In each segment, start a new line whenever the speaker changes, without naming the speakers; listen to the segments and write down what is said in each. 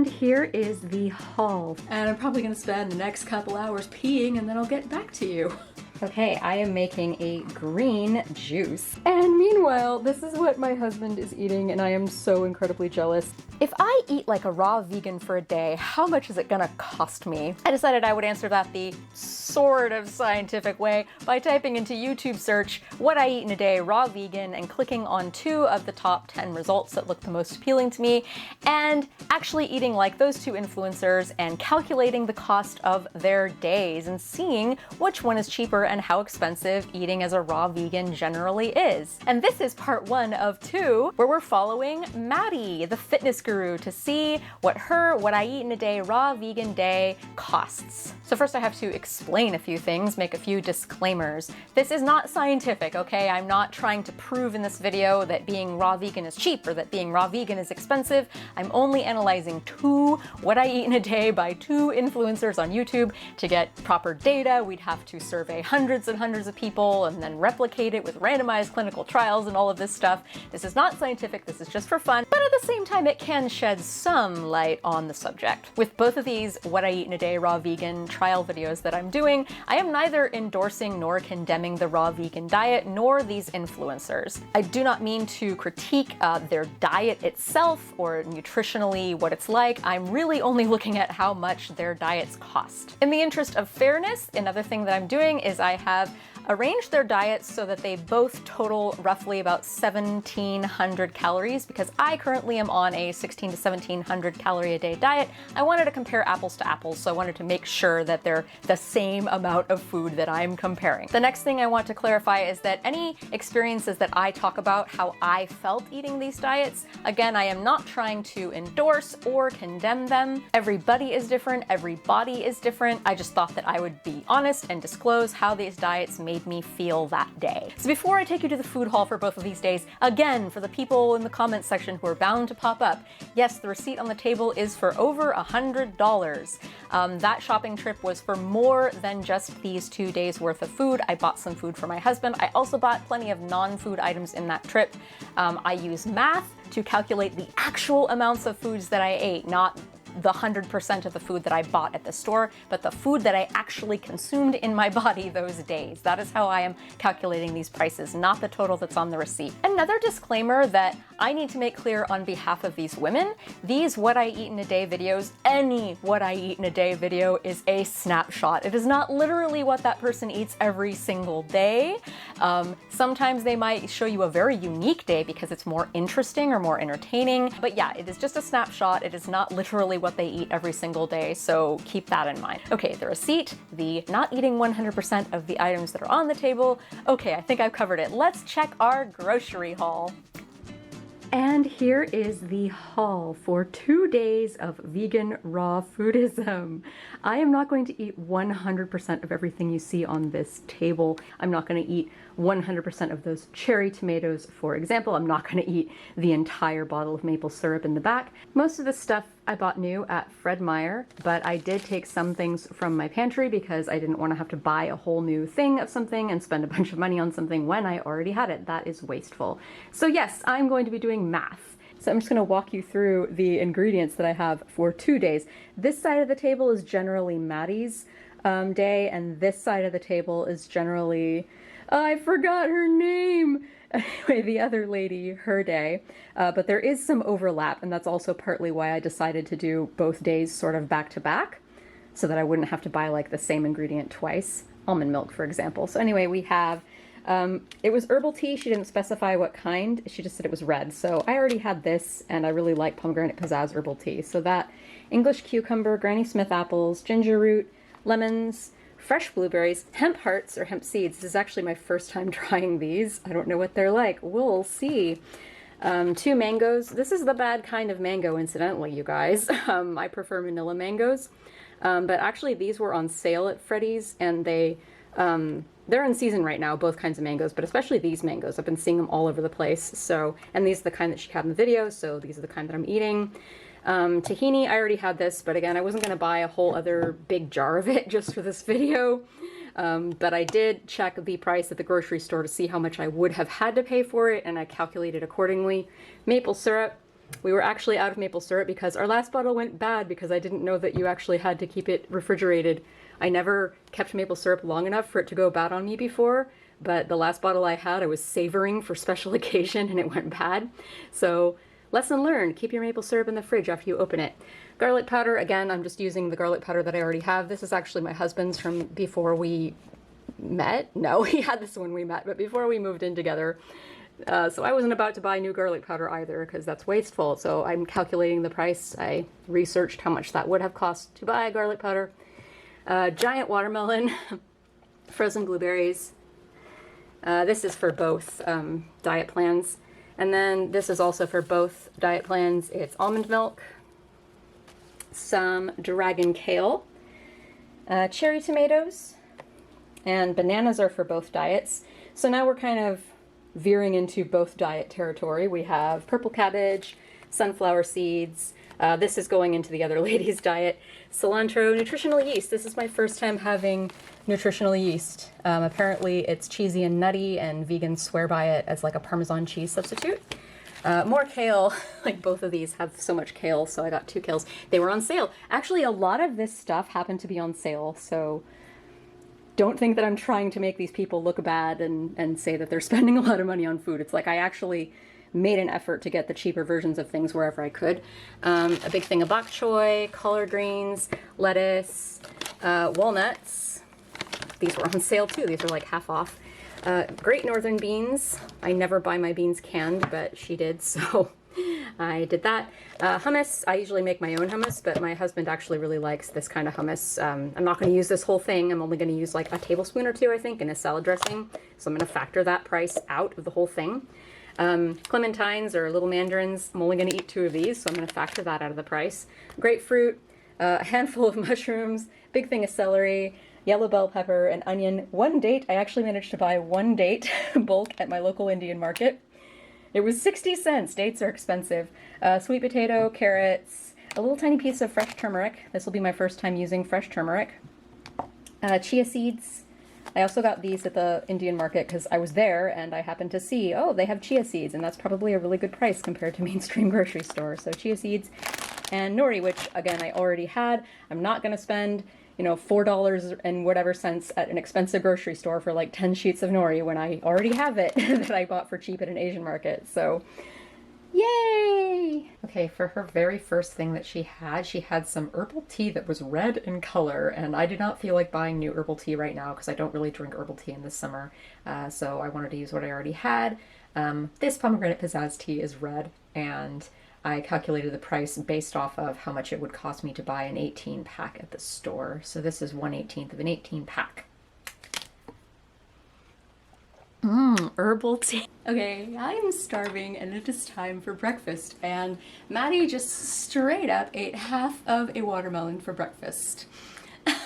And here is the haul.
And I'm probably gonna spend the next couple hours peeing and then I'll get back to you.
Okay, I am making a green juice. And meanwhile, this is what my husband is eating, and I am so incredibly jealous. If I eat like a raw vegan for a day, how much is it gonna cost me? I decided I would answer that the sort of scientific way by typing into YouTube search, what I eat in a day raw vegan, and clicking on 2 of the top 10 results that look the most appealing to me, and actually eating like those 2 influencers and calculating the cost of their days and seeing which one is cheaper and how expensive eating as a raw vegan generally is. And this is part 1 of 2, where we're following Maddie, the fitness guru, to see what her what I eat in a day raw vegan day costs. So first I have to explain a few things, make a few disclaimers. This is not scientific, okay? I'm not trying to prove in this video that being raw vegan is cheap or that being raw vegan is expensive. I'm only analyzing 2 what I eat in a day by 2 influencers on YouTube. To get proper data, we'd have to survey hundreds and hundreds of people and then replicate it with randomized clinical trials and all of this stuff. This is not scientific, this is just for fun, but at the same time it can shed some light on the subject. With both of these what I eat in a day raw vegan trial videos that I'm doing, I am neither endorsing nor condemning the raw vegan diet nor these influencers. I do not mean to critique their diet itself or nutritionally what it's like. I'm really only looking at how much their diets cost. In the interest of fairness, another thing that I'm doing is I have arranged their diets so that they both total roughly about 1,700 calories. Because I currently am on a 1,600 to 1,700 calorie a day diet, I wanted to compare apples to apples, so I wanted to make sure that they're the same amount of food that I'm comparing. The next thing I want to clarify is that any experiences that I talk about, how I felt eating these diets, again, I am not trying to endorse or condemn them. Everybody is different, every body is different. I just thought that I would be honest and disclose how these diets made me feel that day. So before I take you to the food haul for both of these days, again, for the people in the comments section who are bound to pop up, yes, the receipt on the table is for over $100. That shopping trip was for more than just these 2 days worth of food. I bought some food for my husband. I also bought plenty of non-food items in that trip. I used math to calculate the actual amounts of foods that I ate, not the 100% of the food that I bought at the store, but the food that I actually consumed in my body those days. That is how I am calculating these prices, not the total that's on the receipt. Another disclaimer that I need to make clear on behalf of these women, these what I eat in a day videos, any what I eat in a day video is a snapshot. It is not literally what that person eats every single day. Sometimes they might show you a very unique day because it's more interesting or more entertaining, but yeah, it is just a snapshot. It is not literally what they eat every single day, so keep that in mind. Okay, the receipt, the not eating 100% of the items that are on the table. Okay, I think I've covered it. Let's check our grocery haul. And here is the haul for 2 days of vegan raw foodism. I am not going to eat 100% of everything you see on this table. I'm not going to eat 100% of those cherry tomatoes, for example. I'm not going to eat the entire bottle of maple syrup in the back. Most of this stuff I bought new at Fred Meyer, but I did take some things from my pantry because I didn't want to have to buy a whole new thing of something and spend a bunch of money on something when I already had it. That is wasteful. So yes, I'm going to be doing math. So I'm just going to walk you through the ingredients that I have for 2 days. This side of the table is generally Maddie's day, and this side of the table is generally, I forgot her name. Anyway, the other lady, her day, but there is some overlap, and that's also partly why I decided to do both days sort of back to back, so that I wouldn't have to buy like the same ingredient twice. Almond milk, for example. So anyway, we have, it was herbal tea. She didn't specify what kind, she just said it was red. So I already had this, and I really like pomegranate pizzazz herbal tea. So that, English cucumber, Granny Smith apples, ginger root, lemons, fresh blueberries, hemp hearts or hemp seeds. This is actually my first time trying these. I don't know what they're like. We'll see. 2 mangoes. This is the bad kind of mango, incidentally, you guys. I prefer vanilla mangoes. But actually these were on sale at Freddy's, and they're in season right now, both kinds of mangoes, but especially these mangoes. I've been seeing them all over the place. So, and these are the kind that she had in the video, so these are the kind that I'm eating. Tahini, I already had this, but again, I wasn't going to buy a whole other big jar of it just for this video. But I did check the price at the grocery store to see how much I would have had to pay for it, and I calculated accordingly. Maple syrup, We were actually out of maple syrup because our last bottle went bad because I didn't know that you actually had to keep it refrigerated. I never kept maple syrup long enough for it to go bad on me before, but the last bottle I had I was savoring for special occasion and it went bad. So lesson learned, keep your maple syrup in the fridge after you open it. Garlic powder, again, I'm just using the garlic powder that I already have. This is actually my husband's from before we met. No, he had this when we met, but before we moved in together. So I wasn't about to buy new garlic powder either because that's wasteful. So I'm calculating the price. I researched how much that would have cost to buy garlic powder. Giant watermelon, frozen blueberries. This is for both diet plans. And then this is also for both diet plans. It's almond milk, some dragon kale, cherry tomatoes, and bananas are for both diets. So now we're kind of veering into both diet territory. We have purple cabbage, sunflower seeds. This is going into the other lady's diet. Cilantro, nutritional yeast. This is my first time having nutritional yeast. Apparently it's cheesy and nutty, and vegans swear by it as like a Parmesan cheese substitute. More kale, like both of these have so much kale, so I got 2 kales. They were on sale. Actually, a lot of this stuff happened to be on sale, so don't think that I'm trying to make these people look bad and say that they're spending a lot of money on food. It's like I actually made an effort to get the cheaper versions of things wherever I could. A big thing of bok choy, collard greens, lettuce, walnuts. These were on sale too. These are like half off. Great Northern beans. I never buy my beans canned, but she did, so I did that. Hummus. I usually make my own hummus, but my husband actually really likes this kind of hummus. I'm not going to use this whole thing. I'm only going to use like a tablespoon or 2, I think, in a salad dressing. So I'm going to factor that price out of the whole thing. Clementines or little mandarins. I'm only going to eat 2 of these, so I'm going to factor that out of the price. Grapefruit, a handful of mushrooms, big thing of celery, yellow bell pepper, and onion. 1 date. I actually managed to buy 1 date bulk at my local Indian market. It was 60 cents. Dates are expensive. Sweet potato, carrots, a little tiny piece of fresh turmeric. This will be my first time using fresh turmeric. Chia seeds. I also got these at the Indian market because I was there and I happened to see, oh, they have chia seeds, and that's probably a really good price compared to mainstream grocery store. So chia seeds and nori, which again I already had. I'm not going to spend, you know, $4 and whatever cents at an expensive grocery store for like 10 sheets of nori when I already have it that I bought for cheap at an Asian market. So yay! Okay, for her very first thing that she had some herbal tea that was red in color, and I do not feel like buying new herbal tea right now because I don't really drink herbal tea in the summer, so I wanted to use what I already had. This pomegranate pizzazz tea is red, and I calculated the price based off of how much it would cost me to buy an 18-pack at the store. So this is 1/18 of an 18-pack. Herbal tea. Okay, I'm starving and it is time for breakfast, and Maddie just straight up ate half of a watermelon for breakfast.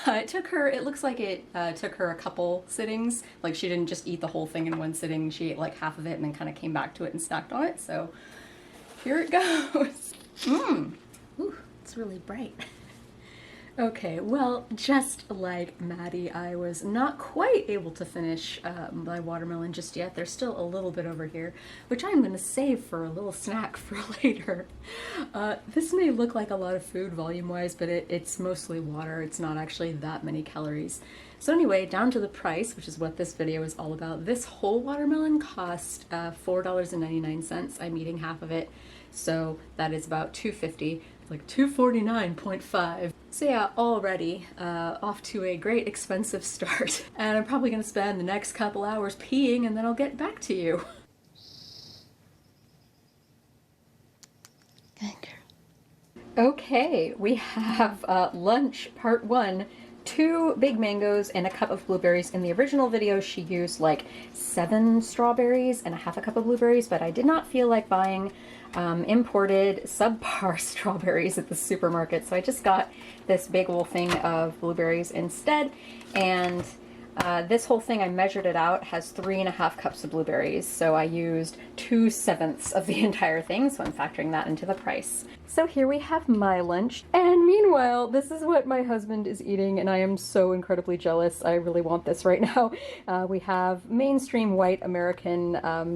It looks like it took her a couple sittings. Like she didn't just eat the whole thing in one sitting. She ate like half of it and then kind of came back to it and snacked on it. So here it goes. Ooh, it's really bright. Okay, well, just like Maddie, I was not quite able to finish my watermelon just yet. There's still a little bit over here, which I'm going to save for a little snack for later. This may look like a lot of food volume-wise, but it's mostly water. It's not actually that many calories. So anyway, down to the price, which is what this video is all about. This whole watermelon cost $4.99. I'm eating half of it, so that is about $2.50. Like $249.5. So yeah, already off to a great expensive start. And I'm probably gonna spend the next couple hours peeing and then I'll get back to you. Good girl. Okay, we have lunch part 1. 2 big mangoes and a cup of blueberries. In the original video, she used like 7 strawberries and a half a cup of blueberries, but I did not feel like buying imported subpar strawberries at the supermarket, so I just got this big old thing of blueberries instead. And this whole thing, I measured it out, has 3.5 cups of blueberries, so I used 2/7 of the entire thing, so I'm factoring that into the price. So here we have my lunch, and meanwhile, this is what my husband is eating, and I am so incredibly jealous. I really want this right now. We have mainstream white American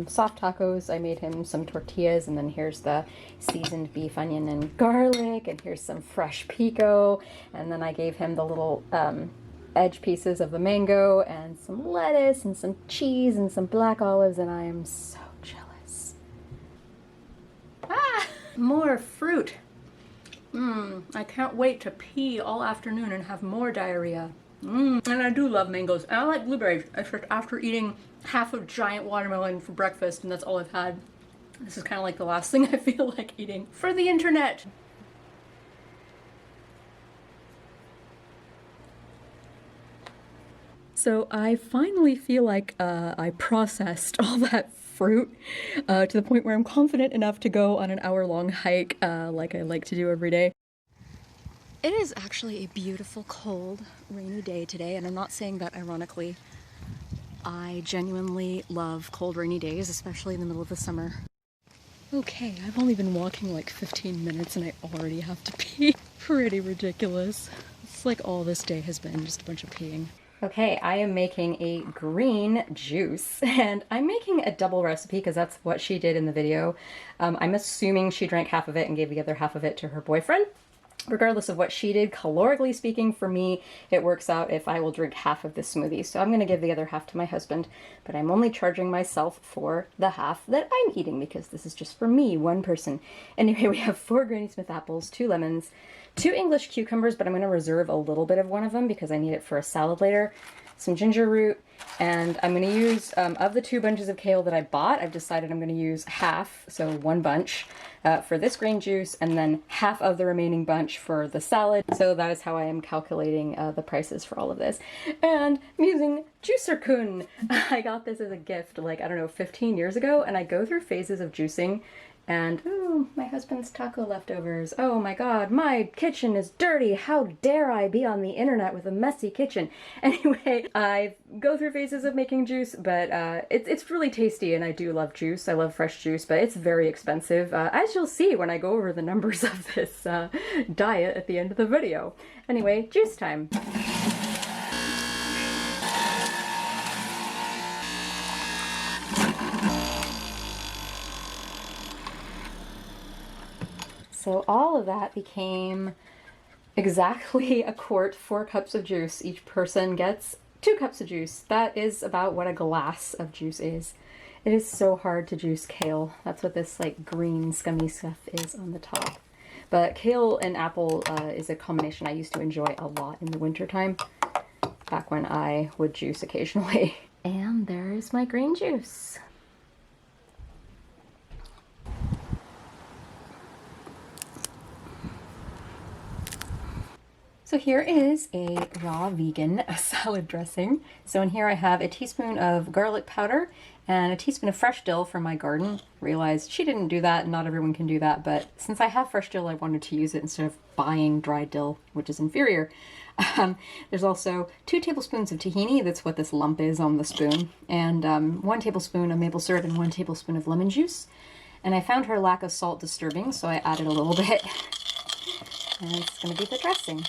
soft tacos. I made him some tortillas, and then here's the seasoned beef, onion, and garlic, and here's some fresh pico, and then I gave him the little edge pieces of the mango, and some lettuce, and some cheese, and some black olives, and I am so jealous.
Ah! More fruit. I can't wait to pee all afternoon and have more diarrhea. And I do love mangoes. And I like blueberries. Except after eating half a giant watermelon for breakfast, and that's all I've had. This is kind of like the last thing I feel like eating for the internet.
So I finally feel like I processed all that fruit to the point where I'm confident enough to go on an hour-long hike like I like to do every day. It is actually a beautiful, cold, rainy day today, and I'm not saying that ironically. I genuinely love cold, rainy days, especially in the middle of the summer. Okay, I've only been walking like 15 minutes and I already have to pee. Pretty ridiculous. It's like all this day has been just a bunch of peeing. Okay, I am making a green juice, and I'm making a double recipe because that's what she did in the video. I'm assuming she drank half of it and gave the other half of it to her boyfriend. Regardless of what she did, calorically speaking, for me, it works out if I will drink half of this smoothie. So I'm going to give the other half to my husband, but I'm only charging myself for the half that I'm eating because this is just for me, one person. Anyway, we have 4 Granny Smith apples, 2 lemons, 2 English cucumbers, but I'm going to reserve a little bit of one of them because I need it for a salad later, some ginger root, and I'm going to use, of the 2 bunches of kale that I bought, I've decided I'm going to use half, so 1 bunch, for this green juice, and then half of the remaining bunch for the salad. So that is how I am calculating the prices for all of this. And I'm using Juicer Kun. I got this as a gift, like, I don't know, 15 years ago, and I go through phases of juicing. And, ooh, my husband's taco leftovers. Oh my god, my kitchen is dirty. How dare I be on the internet with a messy kitchen? Anyway, I go through phases of making juice, but it's really tasty, and I do love juice. I love fresh juice, but it's very expensive, as you'll see when I go over the numbers of this diet at the end of the video. Anyway, juice time. So all of that became exactly a quart, 4 cups of juice. Each person gets 2 cups of juice. That is about what a glass of juice is. It is so hard to juice kale. That's what this like green scummy stuff is on the top. But kale and apple is a combination I used to enjoy a lot in the wintertime, back when I would juice occasionally. And there is my green juice. So here is a raw vegan salad dressing. So in here I have a teaspoon of garlic powder and a teaspoon of fresh dill from my garden. Realized she didn't do that, not everyone can do that, but since I have fresh dill I wanted to use it instead of buying dry dill, which is inferior. There's also 2 tablespoons of tahini, that's what this lump is on the spoon, and 1 tablespoon of maple syrup and 1 tablespoon of lemon juice. And I found her lack of salt disturbing, so I added a little bit. And it's gonna be the dressing.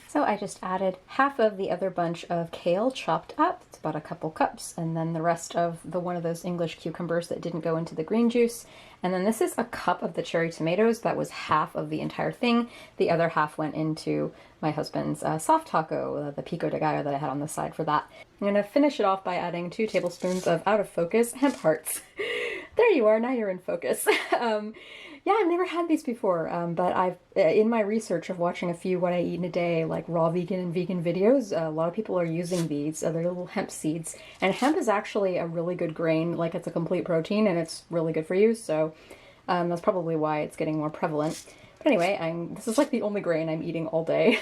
So I just added half of the other bunch of kale chopped up, it's about a couple cups, and then the rest of one of those English cucumbers that didn't go into the green juice. And then this is a cup of the cherry tomatoes, that was half of the entire thing. The other half went into my husband's soft taco, the pico de gallo that I had on the side for that. I'm gonna finish it off by adding 2 tablespoons of out of focus hemp hearts. There you are, now you're in focus. Yeah, I've never had these before, but I've, in my research of watching a few what I eat in a day, like raw vegan and vegan videos, a lot of people are using these. They're little hemp seeds, and hemp is actually a really good grain, like it's a complete protein, and it's really good for you, so that's probably why it's getting more prevalent. But anyway, this is like the only grain I'm eating all day,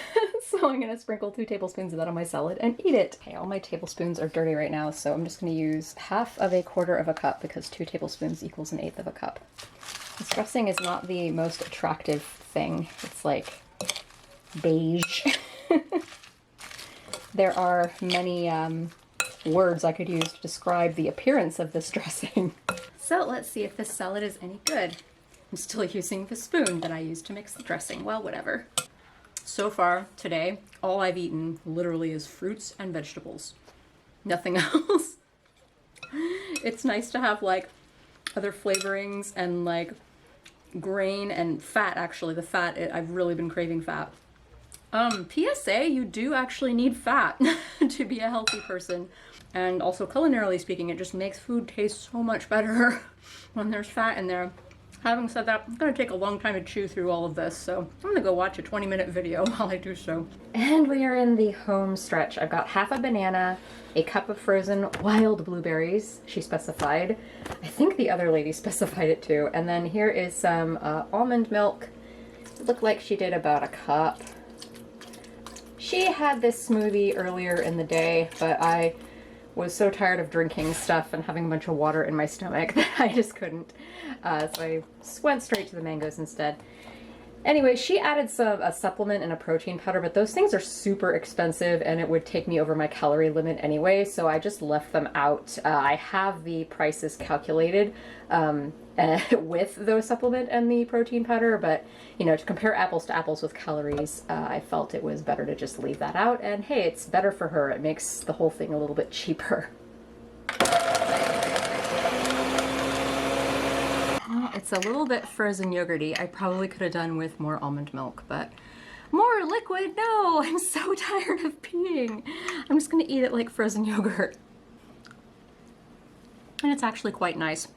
so I'm gonna sprinkle 2 tablespoons of that on my salad and eat it. Okay, all my tablespoons are dirty right now, so I'm just gonna use half of a quarter of a cup because 2 tablespoons equals 1/8 of a cup. This dressing is not the most attractive thing. It's like beige. There are many words I could use to describe the appearance of this dressing. So let's see if this salad is any good.
I'm still using the spoon that I used to mix the dressing. Well, whatever. So far today, all I've eaten literally is fruits and vegetables. Nothing else. It's nice to have like other flavorings and like grain and fat. Actually, the fat, I've really been craving fat. PSA, you do actually need fat to be a healthy person. And also culinarily speaking, it just makes food taste so much better when there's fat in there. Having said that, it's gonna take a long time to chew through all of this, so I'm gonna go watch a 20-minute video while I do so.
And we are in the home stretch. I've got half a banana, a cup of frozen wild blueberries, she specified. I think the other lady specified it too. And then here is some almond milk. It looked like she did about a cup. She had this smoothie earlier in the day, but I was so tired of drinking stuff and having a bunch of water in my stomach that I just couldn't. So I went straight to the mangoes instead. Anyway, she added a supplement and a protein powder, but those things are super expensive and it would take me over my calorie limit anyway, so I just left them out. I have the prices calculated with those supplement and the protein powder, but you know, to compare apples to apples with calories, I felt it was better to just leave that out, and hey, it's better for her. It makes the whole thing a little bit cheaper. It's a little bit frozen yogurty. I probably could have done with more almond milk, but more liquid? No, I'm so tired of peeing. I'm just gonna eat it like frozen yogurt. And it's actually quite nice.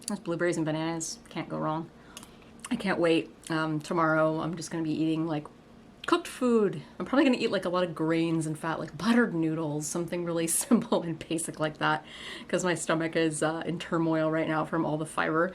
Those blueberries and bananas, can't go wrong. I can't wait. Tomorrow I'm just gonna be eating like cooked food. I'm probably gonna eat like a lot of grains and fat, like buttered noodles, something really simple and basic like that, because my stomach is in turmoil right now from all the fiber.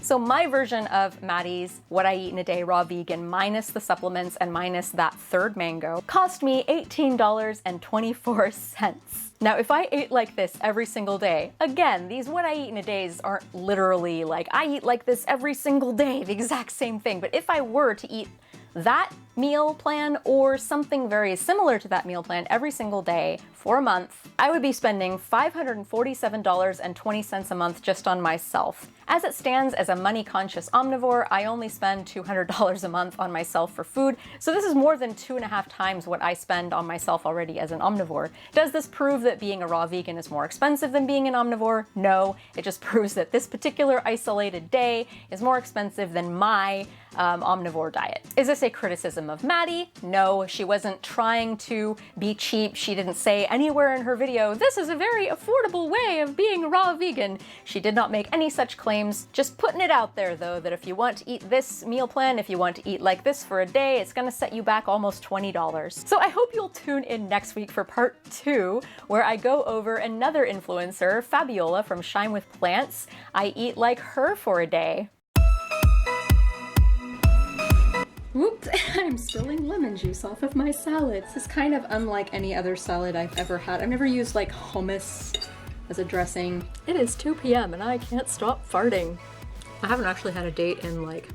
So my version of Maddie's what I eat in a day raw vegan minus the supplements and minus that third mango cost me $18.24. Now, if I ate like this every single day, again, these what I eat in a days aren't literally like I eat like this every single day, the exact same thing. But if I were to eat that meal plan or something very similar to that meal plan every single day for a month, I would be spending $547.20 a month just on myself. As it stands, as a money-conscious omnivore, I only spend $200 a month on myself for food, so this is more than 2.5 times what I spend on myself already as an omnivore. Does this prove that being a raw vegan is more expensive than being an omnivore? No, it just proves that this particular isolated day is more expensive than my omnivore diet. Is this a criticism of Maddie? No, she wasn't trying to be cheap. She didn't say anywhere in her video, this is a very affordable way of being a raw vegan. She did not make any such claims. Just putting it out there though, that if you want to eat this meal plan, if you want to eat like this for a day, it's gonna set you back almost $20. So I hope you'll tune in next week for part 2, where I go over another influencer, Fabiola from Shine with Plants. I eat like her for a day.
Whoops, I'm spilling lemon juice off of my salad. This is kind of unlike any other salad I've ever had. I've never used like hummus as a dressing.
It is 2 p.m. and I can't stop farting.
I haven't actually had a date in like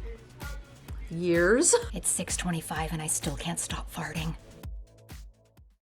years.
It's 6:25 and I still can't stop farting.